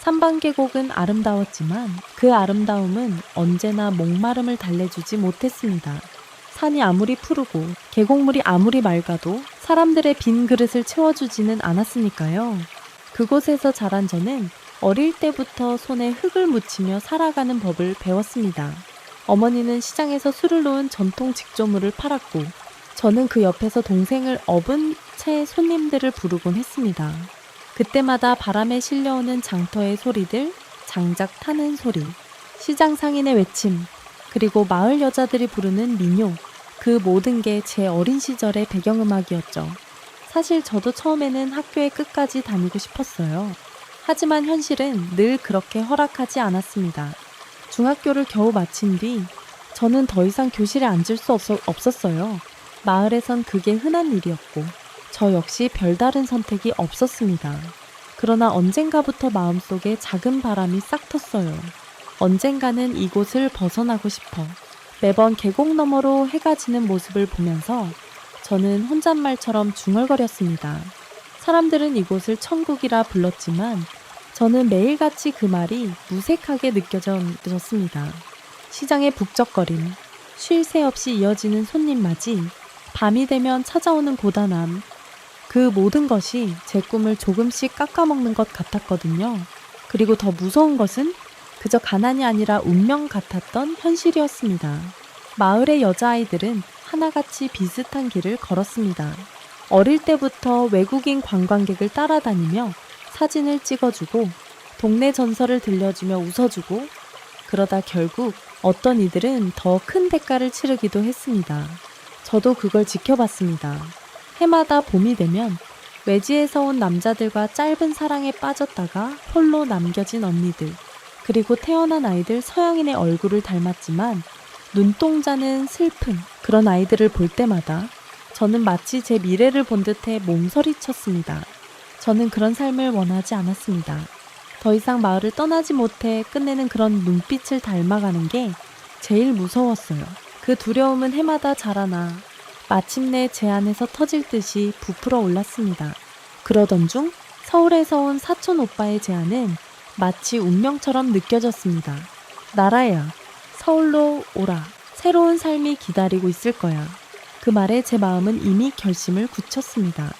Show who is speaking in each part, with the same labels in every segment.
Speaker 1: 삼방계곡은 아름다웠지만 그 아름다움은 언제나 목마름을 달래주지 못했습니다. 산이 아무리 푸르고 계곡물이 아무리 맑아도 사람들의 빈 그릇을 채워주지는 않았으니까요. 그곳에서 자란 저는 어릴 때부터 손에 흙을 묻히며 살아가는 법을 배웠습니다. 어머니는 시장에서 술을 놓은 전통 직조물을 팔았고 저는 그 옆에서 동생을 업은 채 손님들을 부르곤 했습니다. 그때마다 바람에 실려오는 장터의 소리들, 장작 타는 소리, 시장 상인의 외침, 그리고 마을 여자들이 부르는 민요, 그 모든 게 제 어린 시절의 배경음악이었죠. 사실 저도 처음에는 학교에 끝까지 다니고 싶었어요. 하지만 현실은 늘 그렇게 허락하지 않았습니다. 중학교를 겨우 마친 뒤 저는 더 이상 교실에 앉을 수 없었어요. 마을에선 그게 흔한 일이었고 저 역시 별다른 선택이 없었습니다. 그러나 언젠가부터 마음속에 작은 바람이 싹 텄어요. 언젠가는 이곳을 벗어나고 싶어. 매번 계곡 너머로 해가 지는 모습을 보면서 저는 혼잣말처럼 중얼거렸습니다. 사람들은 이곳을 천국이라 불렀지만 저는 매일같이 그 말이 무색하게 느껴졌습니다. 시장의 북적거림, 쉴 새 없이 이어지는 손님 맞이, 밤이 되면 찾아오는 고단함, 그 모든 것이 제 꿈을 조금씩 깎아먹는 것 같았거든요. 그리고 더 무서운 것은 그저 가난이 아니라 운명 같았던 현실이었습니다. 마을의 여자아이들은 하나같이 비슷한 길을 걸었습니다. 어릴 때부터 외국인 관광객을 따라다니며 사진을 찍어주고 동네 전설을 들려주며 웃어주고 그러다 결국 어떤 이들은 더 큰 대가를 치르기도 했습니다. 저도 그걸 지켜봤습니다. 해마다 봄이 되면 외지에서 온 남자들과 짧은 사랑에 빠졌다가 홀로 남겨진 언니들, 그리고 태어난 아이들 서양인의 얼굴을 닮았지만 눈동자는 슬픈 그런 아이들을 볼 때마다 저는 마치 제 미래를 본 듯해 몸서리쳤습니다. 저는 그런 삶을 원하지 않았습니다. 더 이상 마을을 떠나지 못해 끝내는 그런 눈빛을 닮아가는 게 제일 무서웠어요. 그 두려움은 해마다 자라나 마침내 제 안에서 터질 듯이 부풀어 올랐습니다. 그러던 중 서울에서 온 사촌 오빠의 제안은 마치 운명처럼 느껴졌습니다. 나라야, 서울로 오라. 새로운 삶이 기다리고 있을 거야. 그 말에 제 마음은 이미 결심을 굳혔습니다.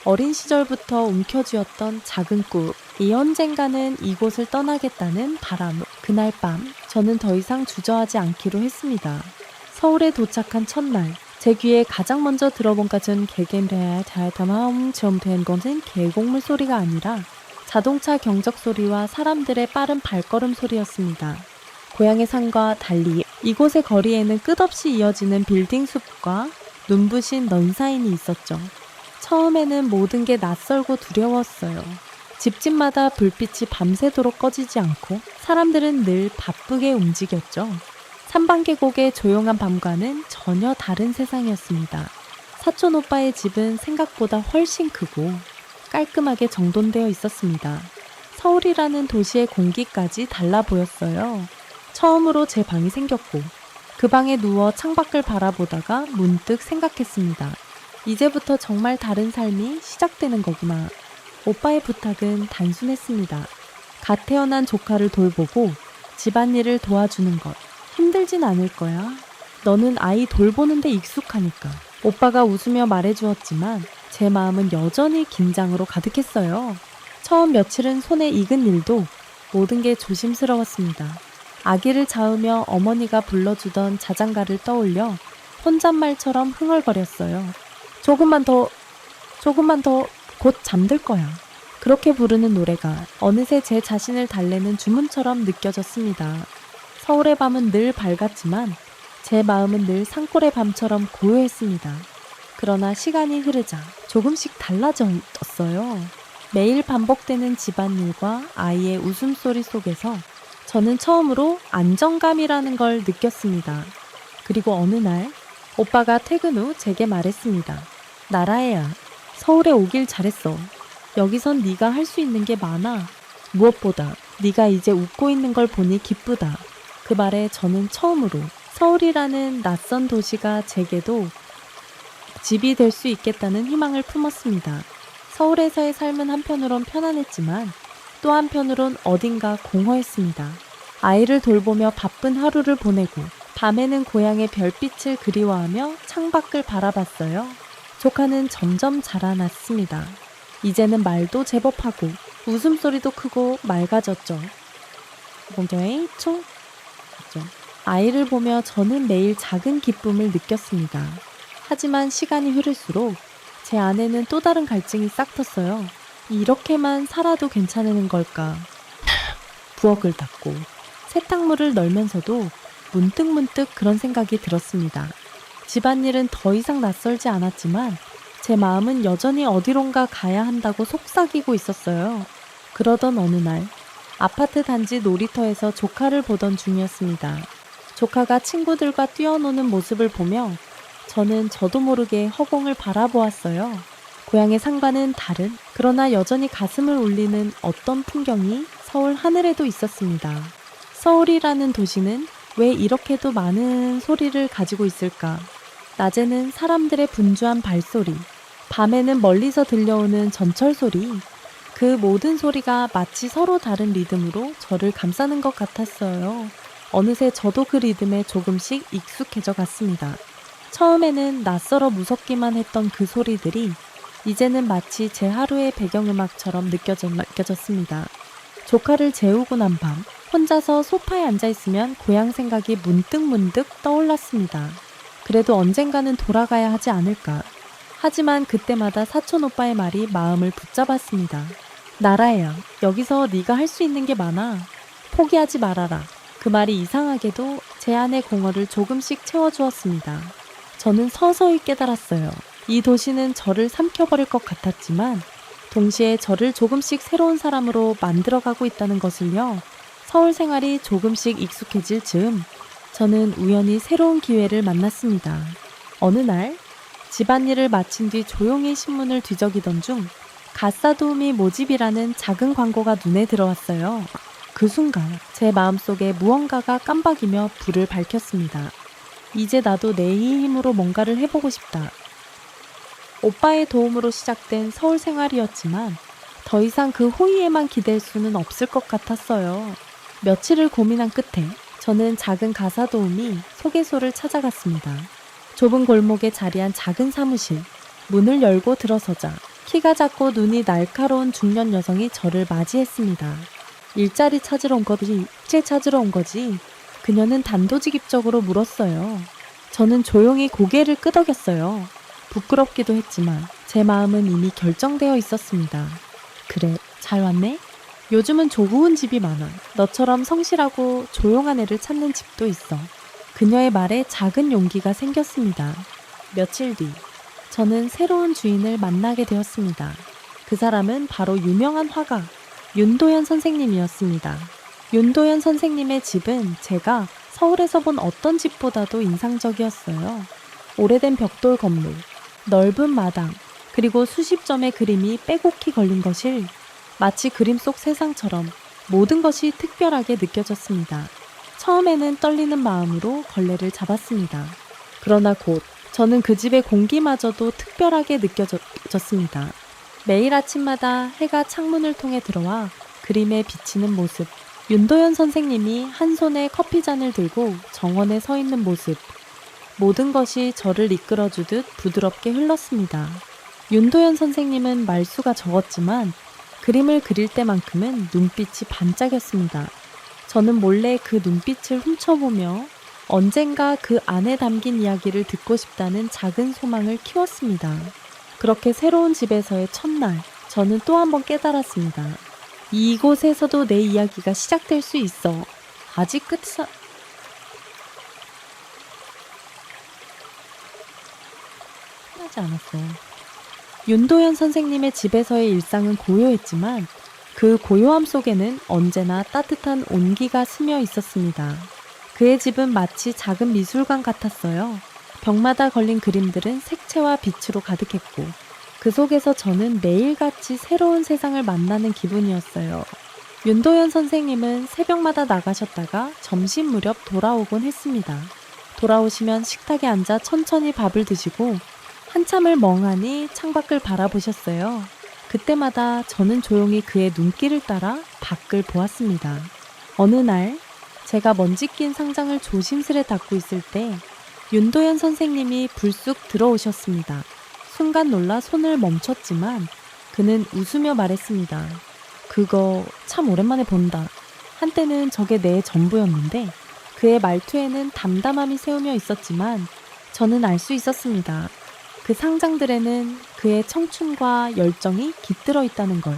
Speaker 1: 어린 시절부터 움켜쥐었던 작은 꿈이 언젠가는 이곳을 떠나겠다는 바람. 그날 밤 저는 더 이상 주저하지 않기로 했습니다. 서울에 도착한 첫날 제 귀에 가장 먼저 들어본 것은 개겜레아 잘담아옴 좀 된 것은 계곡물 소리가 아니라 자동차 경적 소리와 사람들의 빠른 발걸음 소리였습니다. 고향의 산과 달리 이곳의 거리에는 끝없이 이어지는 빌딩 숲과 눈부신 넌사인이 있었죠. 처음에는 모든 게 낯설고 두려웠어요. 집집마다 불빛이 밤새도록 꺼지지 않고 사람들은 늘 바쁘게 움직였죠. 삼방계곡의 조용한 밤과는 전혀 다른 세상이었습니다. 사촌 오빠의 집은 생각보다 훨씬 크고 깔끔하게 정돈되어 있었습니다. 서울이라는 도시의 공기까지 달라 보였어요. 처음으로 제 방이 생겼고 그 방에 누워 창밖을 바라보다가 문득 생각했습니다. 이제부터 정말 다른 삶이 시작되는 거구나. 오빠의 부탁은 단순했습니다. 갓 태어난 조카를 돌보고 집안일을 도와주는 것. 힘들진 않을 거야. 너는 아이 돌보는 데 익숙하니까. 오빠가 웃으며 말해주었지만 제 마음은 여전히 긴장으로 가득했어요. 처음 며칠은 손에 익은 일도 모든 게 조심스러웠습니다. 아기를 자으며 어머니가 불러주던 자장가를 떠올려 혼잣말처럼 흥얼거렸어요. 조금만 더, 곧 잠들 거야. 그렇게 부르는 노래가 어느새 제 자신을 달래는 주문처럼 느껴졌습니다. 서울의 밤은 늘 밝았지만 제 마음은 늘 산골의 밤처럼 고요했습니다. 그러나 시간이 흐르자 조금씩 달라졌어요. 매일 반복되는 집안일과 아이의 웃음소리 속에서 저는 처음으로 안정감이라는 걸 느꼈습니다. 그리고 어느 날 오빠가 퇴근 후 제게 말했습니다. 나라야, 서울에 오길 잘했어. 여기선 네가 할 수 있는 게 많아. 무엇보다 네가 이제 웃고 있는 걸 보니 기쁘다. 그 말에 저는 처음으로 서울이라는 낯선 도시가 제게도 집이 될 수 있겠다는 희망을 품었습니다. 서울에서의 삶은 한편으론 편안했지만 또 한편으론 어딘가 공허했습니다. 아이를 돌보며 바쁜 하루를 보내고 밤에는 고향의 별빛을 그리워하며 창밖을 바라봤어요. 조카는 점점 자라났습니다. 이제는 말도 제법 하고 웃음소리도 크고 맑아졌죠. 공정의 초 아이를 보며 저는 매일 작은 기쁨을 느꼈습니다. 하지만 시간이 흐를수록 제 안에는 또 다른 갈증이 싹 텄어요. 이렇게만 살아도 괜찮은 걸까? 부엌을 닦고 세탁물을 널면서도 문득 그런 생각이 들었습니다. 집안일은 더 이상 낯설지 않았지만 제 마음은 여전히 어디론가 가야 한다고 속삭이고 있었어요. 그러던 어느 날 아파트 단지 놀이터에서 조카를 보던 중이었습니다. 조카가 친구들과 뛰어노는 모습을 보며 저는 저도 모르게 허공을 바라보았어요. 고향의 상과는 다른, 그러나 여전히 가슴을 울리는 어떤 풍경이 서울 하늘에도 있었습니다. 서울이라는 도시는 왜 이렇게도 많은 소리를 가지고 있을까? 낮에는 사람들의 분주한 발소리, 밤에는 멀리서 들려오는 전철 소리, 그 모든 소리가 마치 서로 다른 리듬으로 저를 감싸는 것 같았어요. 어느새 저도 그 리듬에 조금씩 익숙해져 갔습니다. 처음에는 낯설어 무섭기만 했던 그 소리들이 이제는 마치 제 하루의 배경음악처럼 느껴졌습니다. 조카를 재우고 난 밤, 혼자서 소파에 앉아있으면 고향 생각이 문득 떠올랐습니다. 그래도 언젠가는 돌아가야 하지 않을까. 하지만 그때마다 사촌 오빠의 말이 마음을 붙잡았습니다. 나라야, 여기서 네가 할 수 있는 게 많아. 포기하지 말아라. 그 말이 이상하게도 제 안의 공허를 조금씩 채워주었습니다. 저는 서서히 깨달았어요. 이 도시는 저를 삼켜버릴 것 같았지만 동시에 저를 조금씩 새로운 사람으로 만들어가고 있다는 것을요. 서울 생활이 조금씩 익숙해질 즈음 저는 우연히 새로운 기회를 만났습니다. 어느 날 집안일을 마친 뒤 조용히 신문을 뒤적이던 중 가싸도우미 모집이라는 작은 광고가 눈에 들어왔어요. 그 순간 제 마음속에 무언가가 깜박이며 불을 밝혔습니다. 이제 나도 내 힘으로 뭔가를 해보고 싶다. 오빠의 도움으로 시작된 서울 생활이었지만 더 이상 그 호의에만 기댈 수는 없을 것 같았어요. 며칠을 고민한 끝에 저는 작은 가사도우미 소개소를 찾아갔습니다. 좁은 골목에 자리한 작은 사무실. 문을 열고 들어서자 키가 작고 눈이 날카로운 중년 여성이 저를 맞이했습니다. 일자리 찾으러 온 거지. 그녀는 단도직입적으로 물었어요. 저는 조용히 고개를 끄덕였어요. 부끄럽기도 했지만 제 마음은 이미 결정되어 있었습니다. 그래, 잘 왔네? 요즘은 좋은 집이 많아. 너처럼 성실하고 조용한 애를 찾는 집도 있어. 그녀의 말에 작은 용기가 생겼습니다. 며칠 뒤 저는 새로운 주인을 만나게 되었습니다. 그 사람은 바로 유명한 화가 윤도현 선생님이었습니다. 윤도현 선생님의 집은 제가 서울에서 본 어떤 집보다도 인상적이었어요. 오래된 벽돌 건물, 넓은 마당, 그리고 수십 점의 그림이 빼곡히 걸린 것을 마치 그림 속 세상처럼 모든 것이 특별하게 느껴졌습니다. 처음에는 떨리는 마음으로 걸레를 잡았습니다. 그러나 곧 저는 그 집의 공기마저도 특별하게 느껴졌습니다. 매일 아침마다 해가 창문을 통해 들어와 그림에 비치는 모습, 윤도현 선생님이 한 손에 커피잔을 들고 정원에 서 있는 모습, 모든 것이 저를 이끌어주듯 부드럽게 흘렀습니다. 윤도현 선생님은 말수가 적었지만 그림을 그릴 때만큼은 눈빛이 반짝였습니다. 저는 몰래 그 눈빛을 훔쳐보며 언젠가 그 안에 담긴 이야기를 듣고 싶다는 작은 소망을 키웠습니다. 그렇게 새로운 집에서의 첫날, 저는 또 한 번 깨달았습니다. 이곳에서도 내 이야기가 시작될 수 있어. 아직 끝나지 않았어. 윤도현 선생님의 집에서의 일상은 고요했지만 그 고요함 속에는 언제나 따뜻한 온기가 스며 있었습니다. 그의 집은 마치 작은 미술관 같았어요. 벽마다 걸린 그림들은 색채와 빛으로 가득했고 그 속에서 저는 매일같이 새로운 세상을 만나는 기분이었어요. 윤도현 선생님은 새벽마다 나가셨다가 점심 무렵 돌아오곤 했습니다. 돌아오시면 식탁에 앉아 천천히 밥을 드시고 한참을 멍하니 창밖을 바라보셨어요. 그때마다 저는 조용히 그의 눈길을 따라 밖을 보았습니다. 어느 날 제가 먼지 낀 상장을 조심스레 닫고 있을 때 윤도현 선생님이 불쑥 들어오셨습니다. 순간 놀라 손을 멈췄지만 그는 웃으며 말했습니다. 그거 참 오랜만에 본다. 한때는 저게 내 전부였는데 그의 말투에는 담담함이 새우며 있었지만 저는 알 수 있었습니다. 그 상장들에는 그의 청춘과 열정이 깃들어 있다는 걸.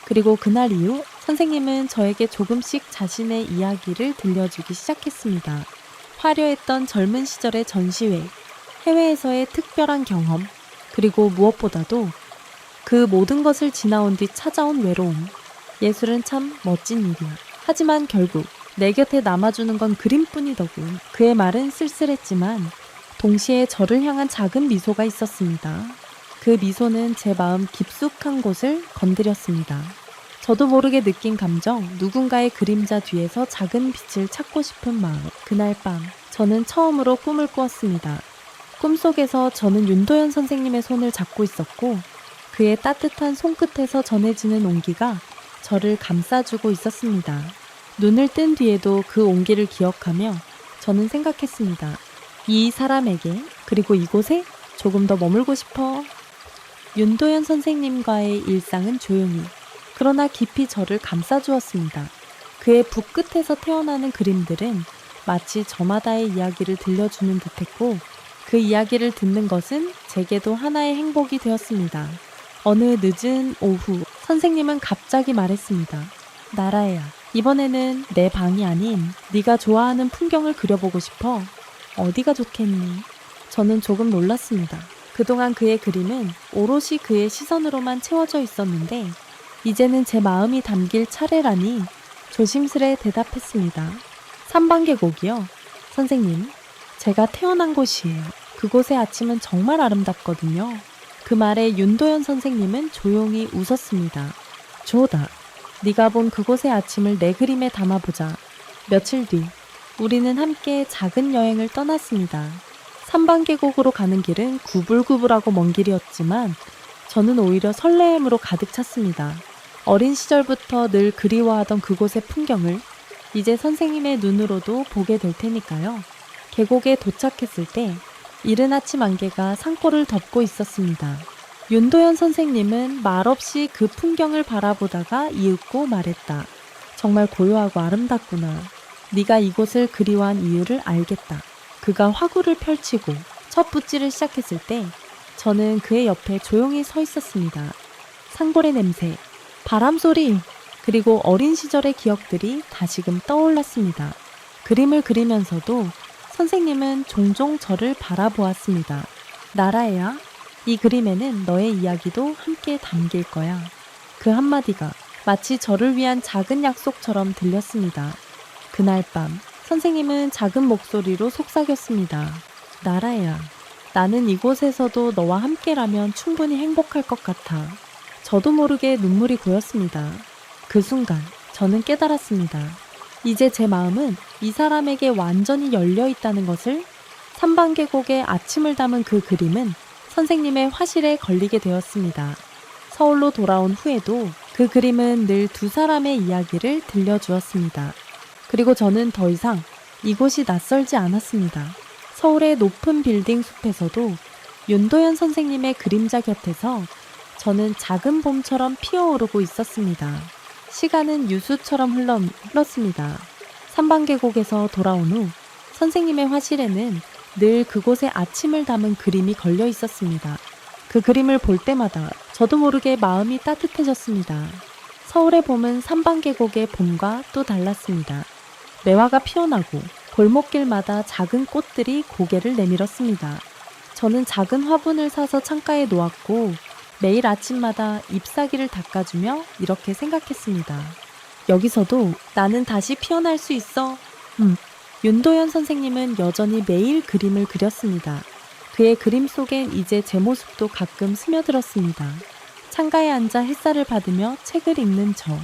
Speaker 1: 그리고 그날 이후 선생님은 저에게 조금씩 자신의 이야기를 들려주기 시작했습니다. 화려했던 젊은 시절의 전시회, 해외에서의 특별한 경험, 그리고 무엇보다도 그 모든 것을 지나온 뒤 찾아온 외로움. 예술은 참 멋진 일이야. 하지만 결국 내 곁에 남아주는 건 그림뿐이더군. 그의 말은 쓸쓸했지만 동시에 저를 향한 작은 미소가 있었습니다. 그 미소는 제 마음 깊숙한 곳을 건드렸습니다. 저도 모르게 느낀 감정, 누군가의 그림자 뒤에서 작은 빛을 찾고 싶은 마음. 그날 밤 저는 처음으로 꿈을 꾸었습니다. 꿈속에서 저는 윤도현 선생님의 손을 잡고 있었고 그의 따뜻한 손끝에서 전해지는 온기가 저를 감싸주고 있었습니다. 눈을 뜬 뒤에도 그 온기를 기억하며 저는 생각했습니다. 이 사람에게 그리고 이곳에 조금 더 머물고 싶어. 윤도현 선생님과의 일상은 조용히 그러나 깊이 저를 감싸주었습니다. 그의 붓끝에서 태어나는 그림들은 마치 저마다의 이야기를 들려주는 듯했고 그 이야기를 듣는 것은 제게도 하나의 행복이 되었습니다. 어느 늦은 오후 선생님은 갑자기 말했습니다. 나라야, 이번에는 내 방이 아닌 네가 좋아하는 풍경을 그려보고 싶어. 어디가 좋겠니? 저는 조금 놀랐습니다. 그동안 그의 그림은 오롯이 그의 시선으로만 채워져 있었는데 이제는 제 마음이 담길 차례라니 조심스레 대답했습니다. 3반계곡이요. 선생님, 제가 태어난 곳이에요. 그곳의 아침은 정말 아름답거든요. 그 말에 윤도현 선생님은 조용히 웃었습니다. 조다, 네가 본 그곳의 아침을 내 그림에 담아보자. 며칠 뒤 우리는 함께 작은 여행을 떠났습니다. 3반계곡으로 가는 길은 구불구불하고 먼 길이었지만 저는 오히려 설레임으로 가득 찼습니다. 어린 시절부터 늘 그리워하던 그곳의 풍경을 이제 선생님의 눈으로도 보게 될 테니까요. 계곡에 도착했을 때 이른 아침 안개가 산골을 덮고 있었습니다. 윤도현 선생님은 말없이 그 풍경을 바라보다가 이윽고 말했다. 정말 고요하고 아름답구나. 네가 이곳을 그리워한 이유를 알겠다. 그가 화구를 펼치고 첫 붓질을 시작했을 때 저는 그의 옆에 조용히 서 있었습니다. 산골의 냄새, 바람소리, 그리고 어린 시절의 기억들이 다시금 떠올랐습니다. 그림을 그리면서도 선생님은 종종 저를 바라보았습니다. 나라야, 이 그림에는 너의 이야기도 함께 담길 거야. 그 한마디가 마치 저를 위한 작은 약속처럼 들렸습니다. 그날 밤 선생님은 작은 목소리로 속삭였습니다. 나라야, 나는 이곳에서도 너와 함께라면 충분히 행복할 것 같아. 저도 모르게 눈물이 고였습니다. 그 순간 저는 깨달았습니다. 이제 제 마음은 이 사람에게 완전히 열려 있다는 것을. 3반계곡의 아침을 담은 그 그림은 선생님의 화실에 걸리게 되었습니다. 서울로 돌아온 후에도 그 그림은 늘 두 사람의 이야기를 들려주었습니다. 그리고 저는 더 이상 이곳이 낯설지 않았습니다. 서울의 높은 빌딩 숲에서도 윤도현 선생님의 그림자 곁에서 저는 작은 봄처럼 피어오르고 있었습니다. 시간은 유수처럼 흘렀습니다. 3반계곡에서 돌아온 후 선생님의 화실에는 늘 그곳의 아침을 담은 그림이 걸려 있었습니다. 그 그림을 볼 때마다 저도 모르게 마음이 따뜻해졌습니다. 서울의 봄은 3반계곡의 봄과 또 달랐습니다. 매화가 피어나고 골목길마다 작은 꽃들이 고개를 내밀었습니다. 저는 작은 화분을 사서 창가에 놓았고 매일 아침마다 잎사귀를 닦아주며 이렇게 생각했습니다. 여기서도 나는 다시 피어날 수 있어. 윤도현 선생님은 여전히 매일 그림을 그렸습니다. 그의 그림 속엔 이제 제 모습도 가끔 스며들었습니다. 창가에 앉아 햇살을 받으며 책을 읽는 저,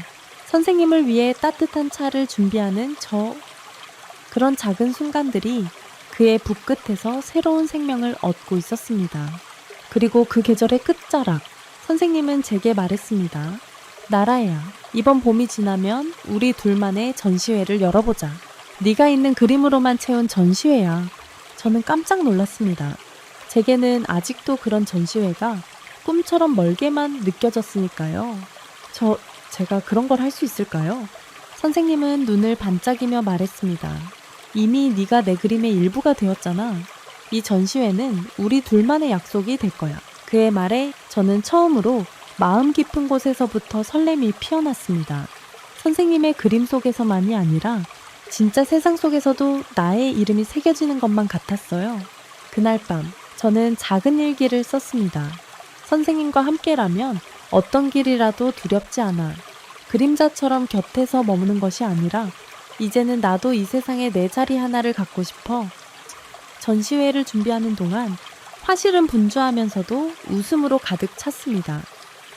Speaker 1: 선생님을 위해 따뜻한 차를 준비하는 저. 그런 작은 순간들이 그의 붓끝에서 새로운 생명을 얻고 있었습니다. 그리고 그 계절의 끝자락, 선생님은 제게 말했습니다. 나라야, 이번 봄이 지나면 우리 둘만의 전시회를 열어보자. 네가 있는 그림으로만 채운 전시회야. 저는 깜짝 놀랐습니다. 제게는 아직도 그런 전시회가 꿈처럼 멀게만 느껴졌으니까요. 제가 그런 걸 할 수 있을까요? 선생님은 눈을 반짝이며 말했습니다. 이미 네가 내 그림의 일부가 되었잖아. 이 전시회는 우리 둘만의 약속이 될 거야. 그의 말에 저는 처음으로 마음 깊은 곳에서부터 설렘이 피어났습니다. 선생님의 그림 속에서만이 아니라 진짜 세상 속에서도 나의 이름이 새겨지는 것만 같았어요. 그날 밤 저는 작은 일기를 썼습니다. 선생님과 함께라면 어떤 길이라도 두렵지 않아. 그림자처럼 곁에서 머무는 것이 아니라 이제는 나도 이 세상에 내 자리 하나를 갖고 싶어. 전시회를 준비하는 동안 화실은 분주하면서도 웃음으로 가득 찼습니다.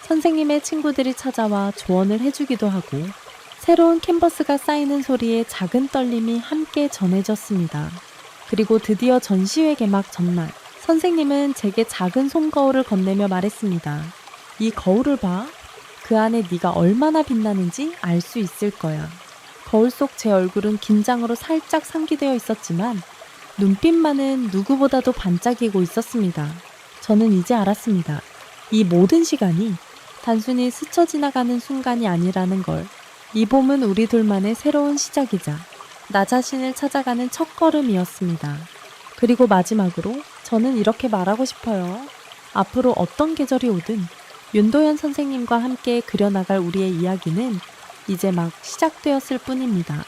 Speaker 1: 선생님의 친구들이 찾아와 조언을 해주기도 하고 새로운 캔버스가 쌓이는 소리에 작은 떨림이 함께 전해졌습니다. 그리고 드디어 전시회 개막 전날 선생님은 제게 작은 솜거울을 건네며 말했습니다. 이 거울을 봐. 그 안에 네가 얼마나 빛나는지 알 수 있을 거야. 거울 속 제 얼굴은 긴장으로 살짝 상기되어 있었지만 눈빛만은 누구보다도 반짝이고 있었습니다. 저는 이제 알았습니다. 이 모든 시간이 단순히 스쳐 지나가는 순간이 아니라는 걸. 이 봄은 우리 둘만의 새로운 시작이자 나 자신을 찾아가는 첫걸음이었습니다. 그리고 마지막으로 저는 이렇게 말하고 싶어요. 앞으로 어떤 계절이 오든 윤도현 선생님과 함께 그려나갈 우리의 이야기는 이제 막 시작되었을 뿐입니다.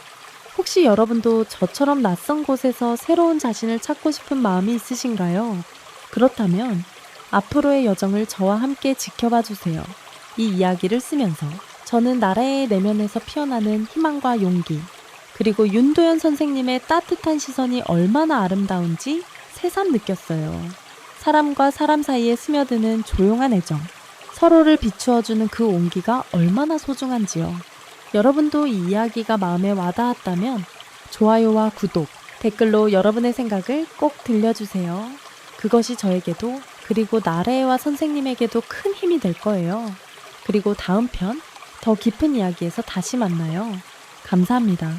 Speaker 1: 혹시 여러분도 저처럼 낯선 곳에서 새로운 자신을 찾고 싶은 마음이 있으신가요? 그렇다면 앞으로의 여정을 저와 함께 지켜봐 주세요. 이 이야기를 쓰면서 저는 나라의 내면에서 피어나는 희망과 용기, 그리고 윤도현 선생님의 따뜻한 시선이 얼마나 아름다운지 새삼 느꼈어요. 사람과 사람 사이에 스며드는 조용한 애정, 서로를 비추어주는 그 온기가 얼마나 소중한지요. 여러분도 이 이야기가 마음에 와닿았다면 좋아요와 구독, 댓글로 여러분의 생각을 꼭 들려주세요. 그것이 저에게도 그리고 나래와 선생님에게도 큰 힘이 될 거예요. 그리고 다음 편 더 깊은 이야기에서 다시 만나요. 감사합니다.